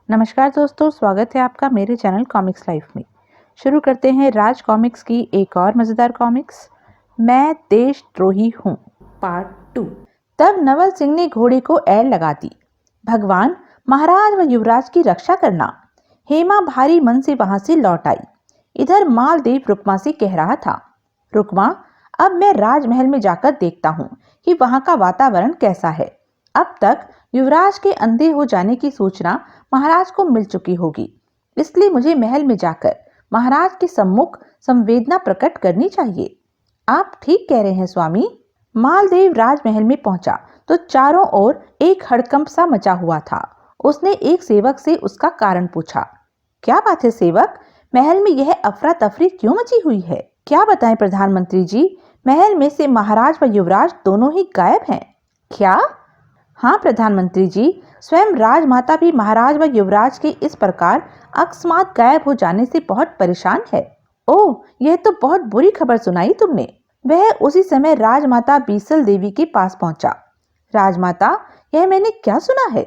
नमस्कार दोस्तों, स्वागत है आपका मेरे चैनल कॉमिक्स लाइफ में। शुरू करते हैं राज कॉमिक्स की एक और मज़ेदार कॉमिक्स, मैं देशद्रोही हूँ, पार्ट 2। तब नवल सिंह ने घोड़े को ऐड़ लगा दी। भगवान, महाराज व युवराज की रक्षा करना। हेमा भारी मन से वहां से लौट आई। इधर मालदेव रुक्मा से कह रहा था, रुक्मा, अब मैं राजमहल में जाकर देखता हूँ कि वहां का वातावरण कैसा है। अब तक युवराज के अंधे हो जाने की सूचना महाराज को मिल चुकी होगी, इसलिए मुझे महल में जाकर महाराज के सम्मुख संवेदना प्रकट करनी चाहिए। आप ठीक कह रहे हैं स्वामी। मालदेव राजमहल में पहुंचा तो चारों ओर एक हड़कंप सा मचा हुआ था। उसने एक सेवक से उसका कारण पूछा। क्या बात है सेवक, महल में यह अफरा तफरी क्यों मची हुई है? क्या बताएं प्रधानमंत्री जी, महल में से महाराज व युवराज दोनों ही गायब हैं। क्या? हाँ प्रधानमंत्री जी, स्वयं राजमाता भी महाराज व युवराज के इस प्रकार अकस्मात गायब हो जाने से बहुत परेशान है। ओह, यह तो बहुत बुरी खबर सुनाई तुमने। वह उसी समय राजमाता बीसल देवी के पास पहुंचा। राजमाता, यह मैंने क्या सुना है?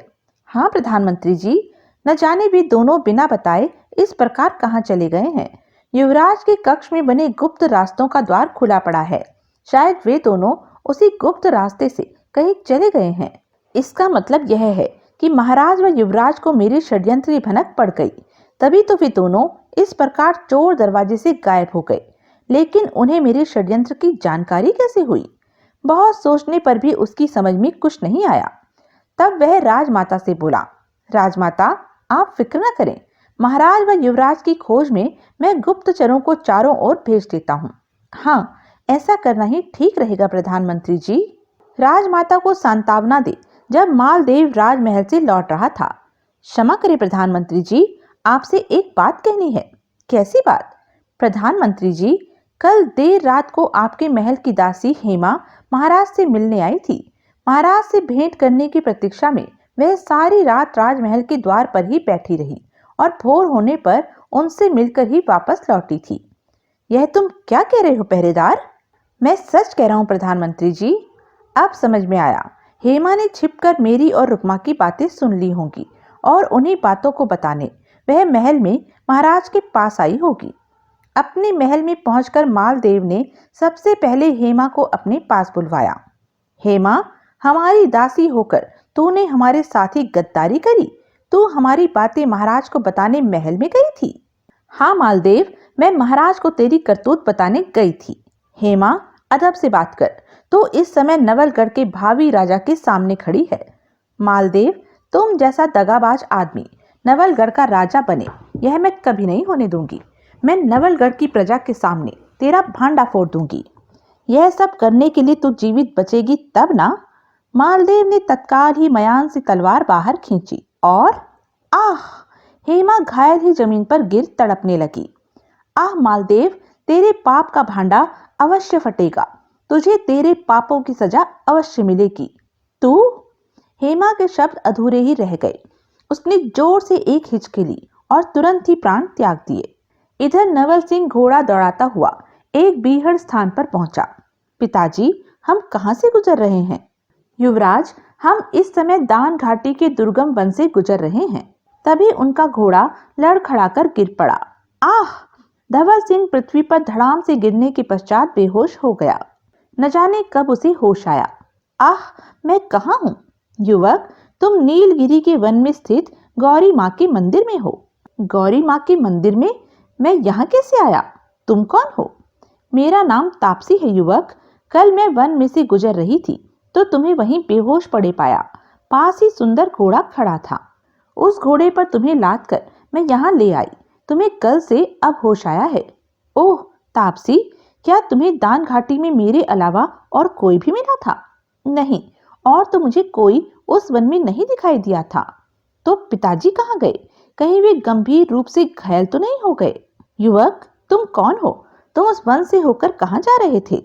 हाँ प्रधानमंत्री जी, न जाने भी दोनों बिना बताए इस प्रकार कहाँ चले गए हैं। युवराज के कक्ष में बने गुप्त रास्तों का द्वार खुला पड़ा है। शायद वे दोनों उसी गुप्त रास्ते से कहीं चले गए हैं। इसका मतलब यह है कि महाराज व युवराज को मेरी षड्यंत्र की भनक पड़ गई, तभी तो वे दोनों इस प्रकार चोर दरवाजे से गायब हो गए। लेकिन उन्हें मेरे षड्यंत्र की जानकारी कैसे हुई? बहुत सोचने पर भी उसकी समझ में कुछ नहीं आया। तब वह राजमाता से बोला, राजमाता, आप फिक्र न करें, महाराज व युवराज की खोज में मैं गुप्तचरों को चारों ओर भेज देता हूँ। हाँ, ऐसा करना ही ठीक रहेगा प्रधानमंत्री जी। राजमाता को सांत्वना दे जब मालदेव राजमहल से लौट रहा था। क्षमा करें प्रधानमंत्री जी, आपसे एक बात कहनी है। कैसी बात? प्रधानमंत्री जी, कल देर रात को आपके महल की दासी हेमा महाराज से मिलने आई थी। महाराज से भेंट करने की प्रतीक्षा में वह सारी रात राजमहल के द्वार पर ही बैठी रही और भोर होने पर उनसे मिलकर ही वापस लौटी थी। यह तुम क्या कह रहे हो पहरेदार? मैं सच कह रहा हूँ प्रधानमंत्री जी। अब समझ में आया, हेमा ने छिपकर मेरी और रुक्मा की बातें सुन ली होंगी और उन्हीं बातों को बताने वह महल में महाराज के पास आई होगी। अपने महल में पहुंचकर मालदेव ने सबसे पहले हेमा को अपने पास बुलवाया। हेमा, हमारी दासी होकर तूने हमारे साथ ही गद्दारी करी। तू हमारी बातें महाराज को बताने महल में गई थी? हाँ मालदेव, मैं महाराज को तेरी करतूत बताने गई थी। हेमा, अदब से बात कर, तो इस समय नवलगढ़ के भावी राजा के सामने खड़ी है। मालदेव, तुम जैसा दगाबाज आदमी नवलगढ़ का राजा बने, यह मैं कभी नहीं होने दूंगी। मैं नवलगढ़ की प्रजा के सामने तेरा भांडा फोड़ दूंगी। यह सब करने के लिए तू जीवित बचेगी तब ना। मालदेव ने तत्काल ही मयान से तलवार बाहर खींची और आह! हेमा घायल ही जमीन पर गिर तड़पने लगी। आह मालदेव, तेरे पाप का भांडा अवश्य फटेगा। तुझे तेरे पापों की सजा अवश्य मिलेगी। तू? हेमा के शब्द अधूरे ही रह गए। उसने जोर से एक हिचकी ली और तुरंत ही प्राण त्याग दिए। इधर नवल सिंह घोड़ा दौड़ाता हुआ एक बीहड़ स्थान पर पहुंचा। पिताजी, हम कहां से गुजर रहे हैं? युवराज, हम इस समय दान घाटी के दुर्गम वन से गुजर रहे हैं। तभी उनका घोड़ा लड़खड़ाकर गिर पड़ा। आह! धवल सिंह पृथ्वी पर धड़ाम से गिरने के पश्चात बेहोश हो गया। न जाने कब उसे होश आया। आह! मैं कहाँ हूँ? युवक, तुम नीलगिरी के वन में स्थित गौरी माँ के मंदिर में हो। गौरी माँ के मंदिर में? मैं यहाँ कैसे आया? तुम कौन हो? मेरा नाम तापसी है युवक। कल मैं वन में से गुजर रही थी तो तुम्हें वहीं बेहोश पड़े पाया। पास ही सुंदर घोड़ा खड़ा था। उस घोड़े पर तुम्हें लाद कर मैं यहाँ ले आई। तुम्हें कल से अब होश आया है। ओह तापसी, क्या तुम्हें दान घाटी में मेरे अलावा और कोई भी मिला था? नहीं, और तो मुझे कोई उस वन में नहीं दिखाई दिया था। तो पिताजी कहाँ गए? कहीं वे गंभीर रूप से घायल तो नहीं हो गए? युवक, तुम कौन हो? तुम उस वन से होकर कहाँ जा रहे थे?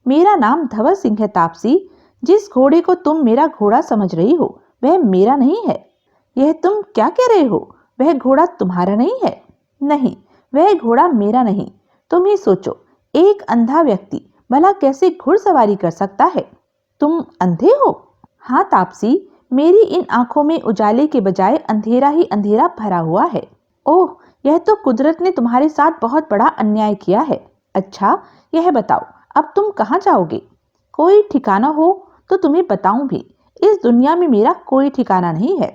मेरा नाम धवल सिंह है तापसी। जिस घोड़े को तुम मेरा घोड़ा समझ रही हो वह मेरा नहीं है। यह तुम क्या कह रहे हो? वह घोड़ा तुम्हारा नहीं है? नहीं, वह घोड़ा मेरा नहीं। तुम ही सोचो, एक अंधा व्यक्ति भला कैसे घुड़सवारी कर सकता है? तुम अंधे हो? हाँ तापसी, मेरी इन आंखों में उजाले के बजाय अंधेरा ही अंधेरा भरा हुआ है। ओह, यह तो कुदरत ने तुम्हारे साथ बहुत बड़ा अन्याय किया है। अच्छा, यह बताओ, अब तुम कहाँ जाओगे? कोई ठिकाना हो तो तुम्हें बताऊं भी। इस दुनिया में मेरा कोई ठिकाना नहीं है।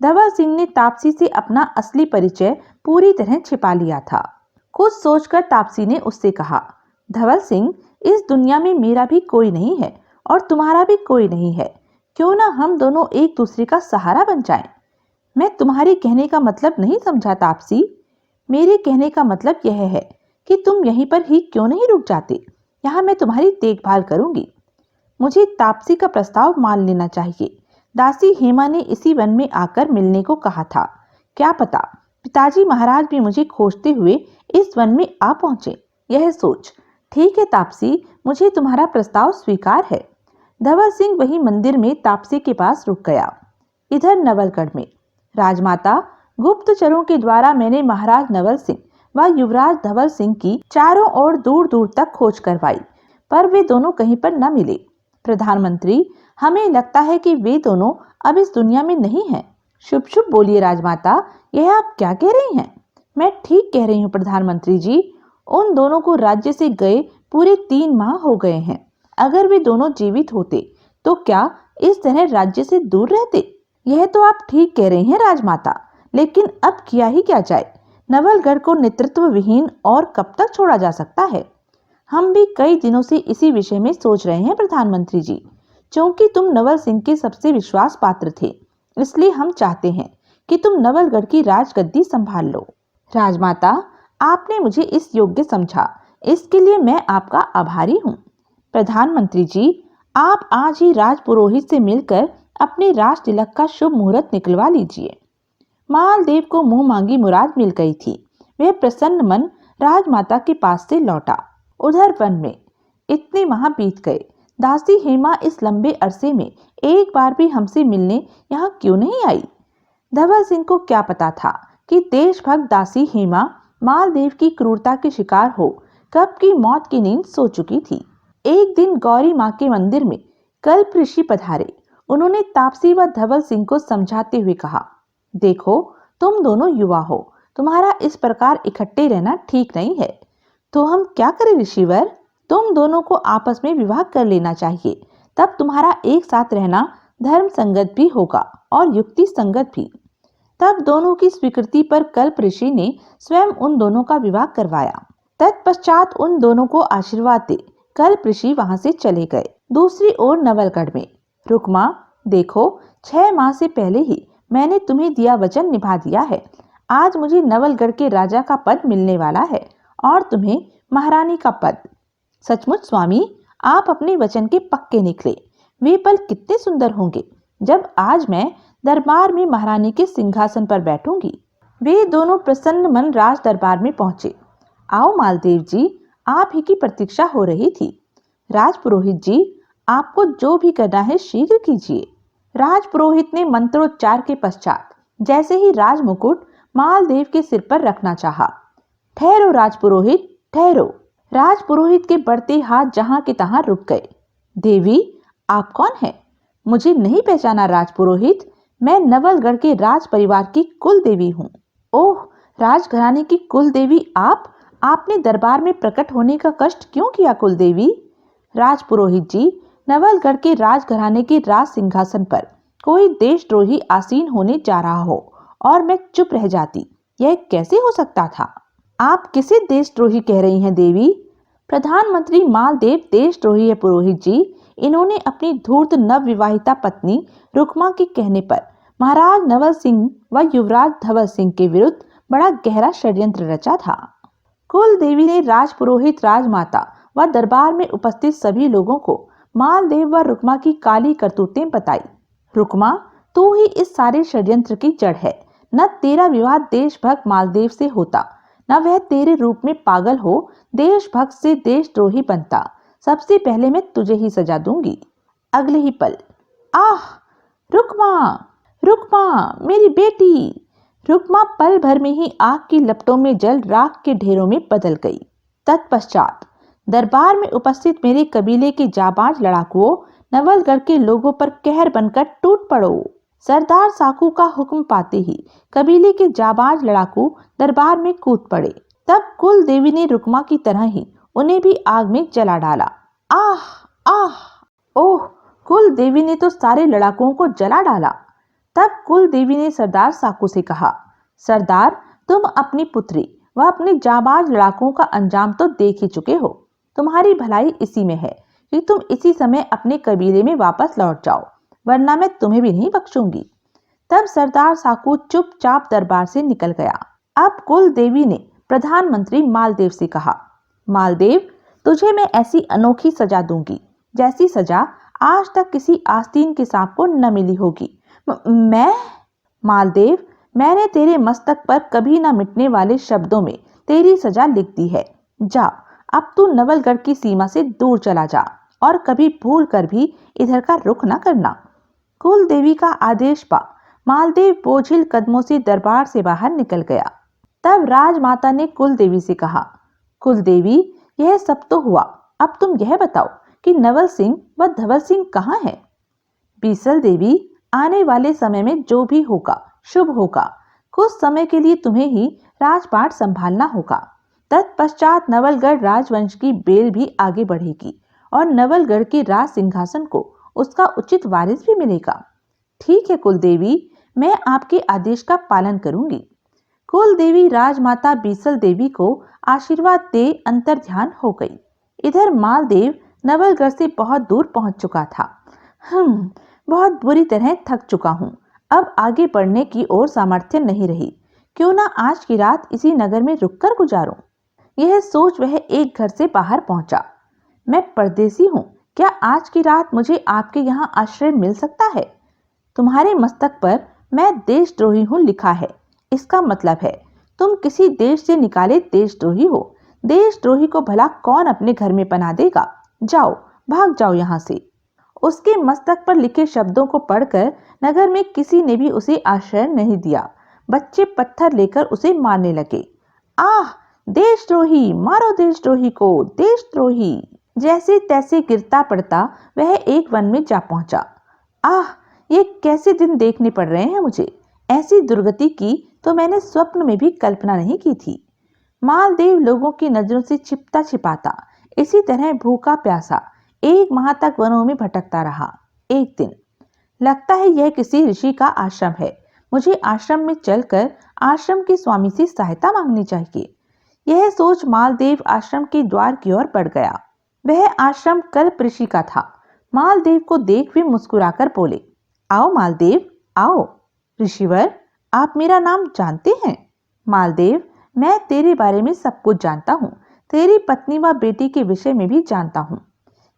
धवल सिंह ने तापसी से अपना असली परिचय पूरी तरह छिपा लिया था। कुछ सोचकर तापसी ने उससे कहा, धवल सिंह, इस दुनिया में मेरा भी कोई नहीं है और तुम्हारा भी कोई नहीं है। क्यों ना हम दोनों एक दूसरे का सहारा बन जाएं? मैं तुम्हारे कहने का मतलब नहीं समझा तापसी। मेरे कहने का मतलब यह है कि तुम यहीं पर ही क्यों नहीं रुक जाते? यहाँ मैं तुम्हारी देखभाल करूंगी। मुझे तापसी का प्रस्ताव मान लेना चाहिए। दासी हेमा ने इसी वन में आकर मिलने को कहा था। क्या पता पिताजी महाराज भी मुझे खोजते हुए इस वन में आ पहुंचे। यह सोच। ठीक है तापसी, मुझे तुम्हारा प्रस्ताव स्वीकार है। धवल सिंह वही मंदिर में तापसी के पास रुक गया। इधर नवलगढ़ में राजमाता, गुप्तचरों के द्वारा मैंने महाराज नवल सिंह व युवराज धवल सिंह की चारों ओर दूर दूर तक खोज करवाई, पर वे दोनों कहीं पर न मिले। प्रधानमंत्री, हमें लगता है कि वे दोनों अब इस दुनिया में नहीं हैं। शुभ शुभ बोलिए राजमाता, यह आप क्या कह रही हैं? मैं ठीक कह रही हूँ प्रधानमंत्री जी। उन दोनों को राज्य से गए पूरे 3 माह हो गए हैं। अगर वे दोनों जीवित होते तो क्या इस तरह राज्य से दूर रहते? यह तो आप ठीक कह रही हैं राजमाता, लेकिन अब किया ही क्या जाए? नवलगढ़ को नेतृत्व विहीन और कब तक छोड़ा जा सकता है? हम भी कई दिनों से इसी विषय में सोच रहे हैं प्रधानमंत्री जी। क्योंकि तुम नवल सिंह के सबसे विश्वास पात्र थे, इसलिए हम चाहते हैं कि तुम नवलगढ़ की राजगद्दी संभाल लो। राजमाता, आपने मुझे इस योग्य समझा, इसके लिए मैं आपका आभारी हूँ। प्रधानमंत्री जी, आप आज ही राजपुरोहित से मिलकर अपने राज तिलक का शुभ मुहूर्त निकलवा लीजिए। मालदेव को मुंह मांगी मुराद मिल गई थी। वह प्रसन्न मन राजमाता के पास से लौटा। उधर वन में इतने माह बीत गए, दासी हेमा इस लंबे अरसे में एक बार भी हमसे मिलने यहाँ क्यों नहीं आई? धवल सिंह को क्या पता था कि देशभक्त दासी हेमा मालदेव की क्रूरता के शिकार हो कब की मौत की नींद सो चुकी थी। एक दिन गौरी माँ के मंदिर में कल्प ऋषि पधारे। उन्होंने तापसी व धवल सिंह को समझाते हुए कहा, देखो, तुम दोनों युवा हो, तुम्हारा इस प्रकार इकट्ठे रहना ठीक नहीं है। तो हम क्या करें ऋषिवर? तुम दोनों को आपस में विवाह कर लेना चाहिए, तब तुम्हारा एक साथ रहना धर्म संगत भी होगा और युक्ति संगत भी। तब दोनों की स्वीकृति पर कल्प ऋषि ने स्वयं उन दोनों का विवाह करवाया। तत्पश्चात उन दोनों को आशीर्वाद दे कल्प ऋषि वहां से चले गए। दूसरी ओर नवलगढ़ में, रुक्मा, देखो, 6 माह से पहले ही मैंने तुम्हें दिया वचन निभा दिया है। आज मुझे नवलगढ़ के राजा का पद मिलने वाला है और तुम्हें महारानी का पद। सचमुच स्वामी, आप अपने वचन के पक्के निकले। वे पल कितने सुंदर होंगे जब आज मैं दरबार में महारानी के सिंहासन पर बैठूंगी। वे दोनों प्रसन्न मन राज दरबार में पहुंचे। आओ मालदेव जी, आप ही की प्रतीक्षा हो रही थी। राजपुरोहित जी, आपको जो भी करना है शीघ्र कीजिए। राजपुरोहित ने मंत्रोच्चार के पश्चात जैसे ही राज मुकुट मालदेव के सिर पर रखना चाहा, ठहरो राजपुरोहित, ठहरो। राजपुरोहित के बढ़ते हाथ जहां के तहां रुक गए। देवी, आप कौन हैं? मुझे नहीं पहचाना राजपुरोहित? मैं नवलगढ़ के राज परिवार की कुल देवी हूँ। ओह, राजघराने की कुल देवी आप? आपने दरबार में प्रकट होने का कष्ट क्यों किया कुल देवी? राजपुरोहित जी, नवलगढ़ के राजघराने के राज सिंहासन पर कोई देशद्रोही आसीन होने जा रहा हो और मैं चुप रह जाती, यह कैसे हो सकता था? आप किसे देशद्रोही कह रही हैं देवी? प्रधानमंत्री मालदेव देशद्रोही है पुरोहित जी। इन्होंने अपनी धूर्त नवविवाहिता पत्नी रुक्मा के कहने पर महाराज नवल सिंह व युवराज धवल सिंह के विरुद्ध बड़ा गहरा षड्यंत्र रचा था। कुल देवी ने राजपुरोहित, राजमाता व दरबार में उपस्थित सभी लोगों को मालदेव व रुक्मा की काली करतूतें बताई। रुक्मा, तू ही इस सारे षड्यंत्र की जड़ है। न तेरा विवाह देशभक्त मालदेव से होता, न वह तेरे रूप में पागल हो देशभक्त से देशद्रोही बनता। सबसे पहले मैं तुझे ही सजा दूंगी। अगले ही पल, आह, रुक्मा, रुक्मा, मेरी बेटी! रुक्मा पल भर में ही आग की लपटों में जल राख के ढेरों में बदल गई। तत्पश्चात दरबार में उपस्थित मेरे कबीले के जाबाज लड़ाकुओं नवलगढ़ के लोगों पर कहर बनकर टूट पड़ो। सरदार साकू का हुक्म पाते ही कबीले के जाबाज लड़ाकू दरबार में कूद पड़े। तब कुल देवी ने रुक्मा की तरह ही उन्हें भी आग में जला डाला। आह आह! ओह! कुल देवी ने तो सारे लड़ाकुओं को जला डाला। तब कुल देवी ने सरदार साकू से कहा, सरदार, तुम अपनी पुत्री व अपने जाबाज लड़ाकुओं का अंजाम तो देख ही चुके हो। तुम्हारी भलाई इसी में है कि तुम इसी समय अपने कबीले में वापस लौट जाओ, वरना मैं तुम्हें भी नहीं बख्शूंगी। तब सरदार साकू चुपचाप दरबार से निकल गया। अब कुल देवी ने प्रधानमंत्री मालदेव से कहा, मालदेव, तुझे मैं ऐसी अनोखी सजा दूंगी जैसी सजा आज तक किसी आस्तीन के सांप को न मिली होगी। मैं? मालदेव, मैंने तेरे मस्तक पर कभी न मिटने वाले शब्दों में तेरी सजा लिख दी है। जा, अब तू नवलगढ़ की सीमा से दूर चला जा और कभी भूल कर भी इधर का रुख न करना। कुल देवी का आदेश पा मालदेव बोझिल कदमों से दरबार से बाहर निकल गया। तब राजमाता ने कुल देवी से कहा, कुल देवी, यह सब तो हुआ, अब तुम यह बताओ कि नवल सिंह व धवल सिंह कहाँ हैं? बीसल देवी, आने वाले समय में जो भी होगा शुभ होगा। कुछ समय के लिए तुम्हें ही राजपाट संभालना होगा। तत्पश्चात नवलगढ़ राजवंश की बेल भी आगे बढ़ेगी और नवलगढ़ के राज सिंहासन को उसका उचित वारिस भी मिलेगा। ठीक है कुल देवी, मैं आपके आदेश का पालन करूंगी। कुल देवी राजमाता बीसल देवी को आशीर्वाद दे अंतर ध्यान हो गई। इधर मालदेव नवलगढ़ से बहुत दूर पहुंच चुका था। बहुत बुरी तरह थक चुका हूँ। अब आगे बढ़ने की और सामर्थ्य नहीं रही। क्यों ना आज की रात इसी नगर में रुककर गुजारूं। यह सोच वह एक घर से बाहर पहुंचा। मैं परदेसी हूँ, क्या आज की रात मुझे आपके यहाँ आश्रय मिल सकता है? तुम्हारे मस्तक पर मैं देशद्रोही हूँ लिखा है। इसका मतलब है तुम किसी देश से निकाले देशद्रोही हो। देशद्रोही को भला कौन अपने घर में पना देगा? जाओ, भाग जाओ यहाँ से। उसके मस्तक पर लिखे शब्दों को पढ़कर नगर में किसी ने भी उसे आश्रय नहीं दिया। बच्चे पत्थर लेकर उसे मारने लगे। आह! देशद्रोही, मारो देशद्रोही को, देशद्रोही! जैसे तैसे गिरता पड़ता वह एक वन में जा पहुंचा। आह! ये कैसे दिन देखने पड़ रहे हैं मुझे। ऐसी दुर्गति की तो मैंने स्वप्न में भी कल्पना नहीं की थी। मालदेव लोगों की नजरों से छिपता छिपाता इसी तरह भूखा प्यासा एक माह तक वनों में भटकता रहा। एक दिन, लगता है यह किसी ऋषि का आश्रम है। मुझे आश्रम में चलकर आश्रम के स्वामी से सहायता मांगनी चाहिए। यह सोच मालदेव आश्रम के द्वार की ओर बढ़ गया। वह आश्रम कल्प ऋषि का था। मालदेव को देख वे मुस्कुराकर बोले, आओ मालदेव, आओ। ऋषिवर, आप मेरा नाम जानते हैं? मालदेव, मैं तेरे बारे में सब कुछ जानता हूँ। तेरी पत्नी व बेटी के विषय में भी जानता हूँ।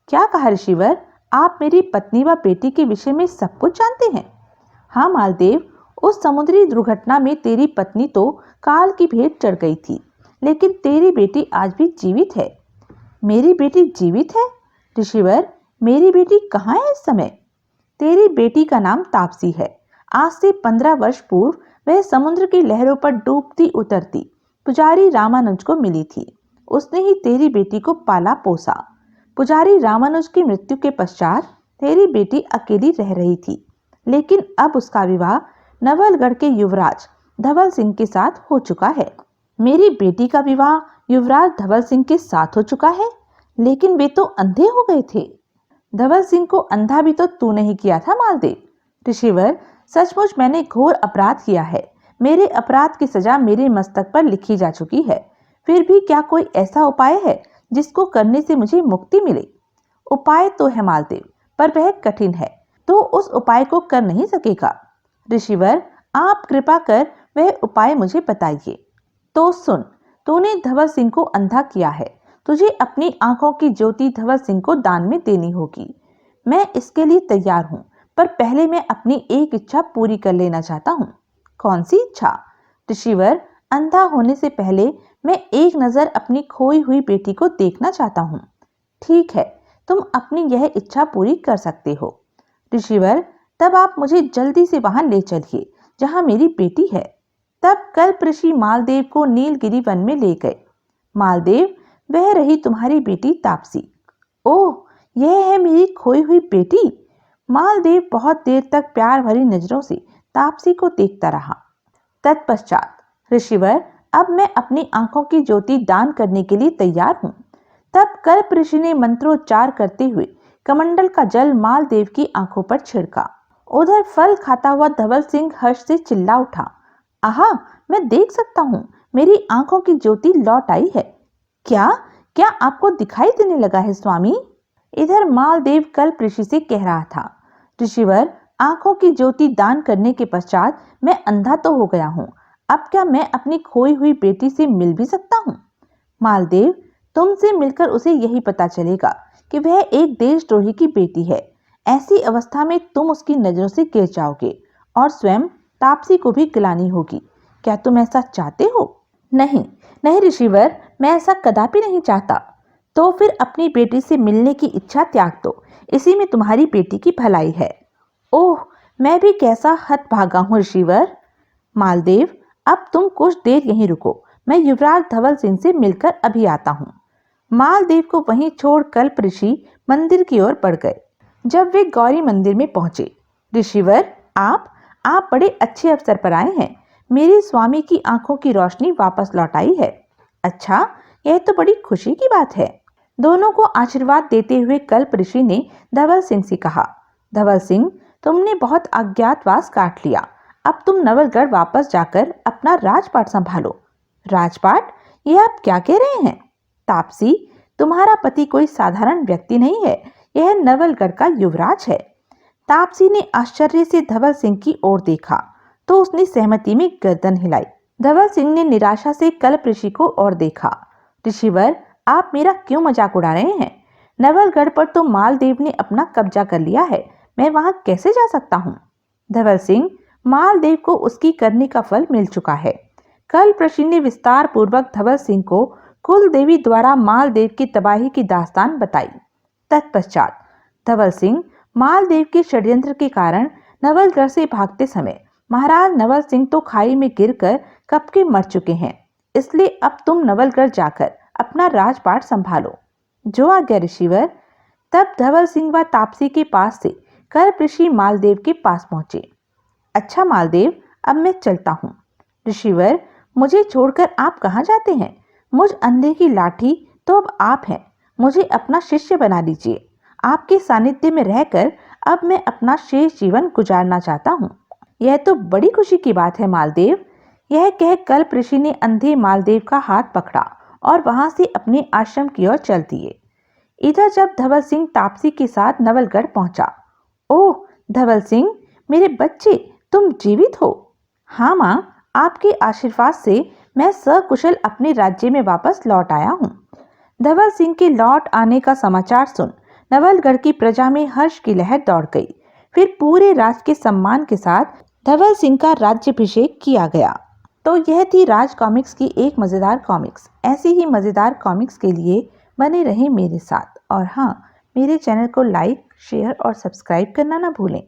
क्या कहा ऋषिवर, आप मेरी पत्नी व बेटी के विषय में सब कुछ जानते हैं? हाँ मालदेव, उस समुद्री दुर्घटना में तेरी पत्नी तो काल की भेंट चढ़ गई थी, लेकिन तेरी बेटी आज भी जीवित है। मेरी बेटी जीवित है? ऋषिवर, मेरी बेटी कहाँ है इस समय? तेरी बेटी का नाम तापसी है। आज से 15 वर्ष पूर्व वह समुद्र की लहरों पर डूबती उतरती पुजारी रामानुज को मिली थी। उसने ही तेरी बेटी को पाला पोसा। पुजारी रामानुज की मृत्यु के पश्चात तेरी बेटी अकेली रह रही थी, लेकिन अब उसका विवाह नवलगढ़ के युवराज धवल सिंह के साथ हो चुका है। मेरी बेटी का विवाह युवराज धवल सिंह के साथ हो चुका है, लेकिन वे तो अंधे हो गए थे। धवल सिंह को अंधा भी तो तूने ही किया था मालदेव। ऋषिवर, सचमुच मैंने घोर अपराध किया है। मेरे अपराध की सजा मेरे मस्तक पर लिखी जा चुकी है। फिर भी क्या कोई ऐसा उपाय है जिसको करने से मुझे मुक्ति मिले? उपाय तो है मालदेव, पर वह कठिन है, तो उस उपाय को कर नहीं सकेगा। ऋषिवर, आप कृपा कर वह उपाय मुझे बताइए। तो सुन, तूने धवल सिंह को अंधा किया है। तुझे अपनी आंखों की ज्योति धवल सिंह को दान में देनी होगी। मैं इसके लिए तैयार हूँ, पर पहले मैं अपनी एक इच्छा पूरी कर लेना चाहता हूँ। कौन सी इच्छा? ऋषिवर, अंधा होने से पहले मैं एक नजर अपनी खोई हुई बेटी को देखना चाहता हूँ। ठीक है, तुम अपनी यह इच्छा पूरी कर सकते हो। ऋषिवर, तब आप मुझे जल्दी से वहां ले चलिए जहां मेरी बेटी है। तब कल्प ऋषि मालदेव को नीलगिरी वन में ले गए। मालदेव, वह रही तुम्हारी बेटी तापसी। ओह, यह है मेरी खोई हुई बेटी। मालदेव बहुत देर तक प्यार भरी नजरों से तापसी को देखता रहा। तत्पश्चात, ऋषिवर, अब मैं अपनी आंखों की ज्योति दान करने के लिए तैयार हूँ। तब कल्प ऋषि ने मंत्रोच्चार करते हुए कमंडल का जल मालदेव की आंखों पर छिड़का। उधर फल खाता हुआ धवल सिंह हर्ष से चिल्ला उठा, आहा, मैं देख सकता हूँ, मेरी आंखों की ज्योति लौट आई है। क्या क्या आपको दिखाई देने लगा है स्वामी? इधर मालदेव कल्प ऋषि से कह रहा था, ऋषिवर, आंखों की ज्योति दान करने के पश्चात मैं अंधा तो हो गया हूँ, अब क्या मैं अपनी खोई हुई बेटी से मिल भी सकता हूँ? मालदेव, तुमसे मिलकर उसे यही पता चलेगा कि वह एक देशद्रोही की बेटी है। ऐसी अवस्था में तुम उसकी नजरों से गिर जाओगे और स्वयं तापसी को भी गिलानी होगी। क्या तुम ऐसा चाहते हो? नहीं नहीं ऋषिवर, मैं ऐसा कदापि नहीं चाहता। तो फिर अपनी बेटी से मिलने की इच्छा त्याग दो, इसी में तुम्हारी बेटी की भलाई है। ओह, मैं भी कैसा हतभागा हूँ ऋषिवर। मालदेव, अब तुम कुछ देर यहीं रुको, मैं युवराज धवल सिंह से मिलकर अभी आता हूँ। मालदेव को वहीं छोड़ कल्प ऋषि मंदिर की ओर बढ़ गए। जब वे गौरी मंदिर में पहुंचे, ऋषिवर, आप बड़े अच्छे अवसर पर आए हैं। मेरे स्वामी की आंखों की रोशनी वापस लौट आई है। अच्छा, यह तो बड़ी खुशी की बात है। दोनों को आशीर्वाद देते हुए कल्प ऋषि ने धवल सिंह से कहा, धवल सिंह, तुमने बहुत अज्ञातवास काट लिया। अब तुम नवलगढ़ वापस जाकर अपना राजपाट संभालो। राजपाट? ये आप क्या कह रहे हैं? तापसी, तुम्हारा पति कोई साधारण व्यक्ति नहीं है, यह नवलगढ़ का युवराज है। तापसी ने आश्चर्य से धवल सिंह की ओर देखा तो उसने सहमति में गर्दन हिलाई। धवल सिंह ने निराशा से कल्प ऋषि को और देखा। ऋषिवर, आप मेरा क्यों मजाक उड़ा रहे हैं? नवलगढ़ पर तो मालदेव ने अपना कब्जा कर लिया है, मैं वहां कैसे जा सकता हूँ? धवल सिंह, मालदेव को उसकी करने का फल मिल चुका है। कल्प ऋषि ने विस्तार पूर्वक धवल सिंह को कुल देवी द्वारा मालदेव की तबाही की दास्तान बताई। तत्पश्चात धवल सिंह, मालदेव के षड्यंत्र के कारण नवलगढ़ से भागते समय महाराज नवल सिंह तो खाई में गिरकर कब के मर चुके हैं, इसलिए अब तुम नवलगढ़ जाकर अपना राजपाट संभालो। जो आज्ञा ऋषिवर। तब धवल सिंह व तापसी के पास से कल्प ऋषि मालदेव के पास पहुंचे। अच्छा मालदेव, अब मैं चलता हूँ। ऋषिवर, मुझे छोड़कर आप कहाँ जाते हैं? मुझ अंधे की लाठी तो अब आप हैं, मुझे अपना शिष्य बना लीजिए। आपके सानिध्य में रहकर अब मैं अपना शेष जीवन गुजारना चाहता हूँ। यह तो बड़ी खुशी की बात है मालदेव। यह कह कल्प ऋषि ने अंधे मालदेव का हाथ पकड़ा और वहां से अपने आश्रम की ओर चल दिए। इधर जब धवल सिंह तापसी के साथ नवलगढ़ पहुंचा। ओह धवल सिंह, मेरे बच्चे, तुम जीवित हो? हाँ माँ, आपके आशीर्वाद से मैं सकुशल अपने राज्य में वापस लौट आया हूँ। धवल सिंह के लौट आने का समाचार सुन नवलगढ़ की प्रजा में हर्ष की लहर दौड़ गई। फिर पूरे राज के सम्मान के साथ धवल सिंह का राज्याभिषेक किया गया। तो यह थी राज कॉमिक्स की एक मजेदार कॉमिक्स। ऐसी ही मजेदार कॉमिक्स के लिए बने रहें मेरे साथ, और हाँ, मेरे चैनल को लाइक, शेयर और सब्सक्राइब करना ना भूलें।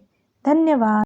धन्यवाद।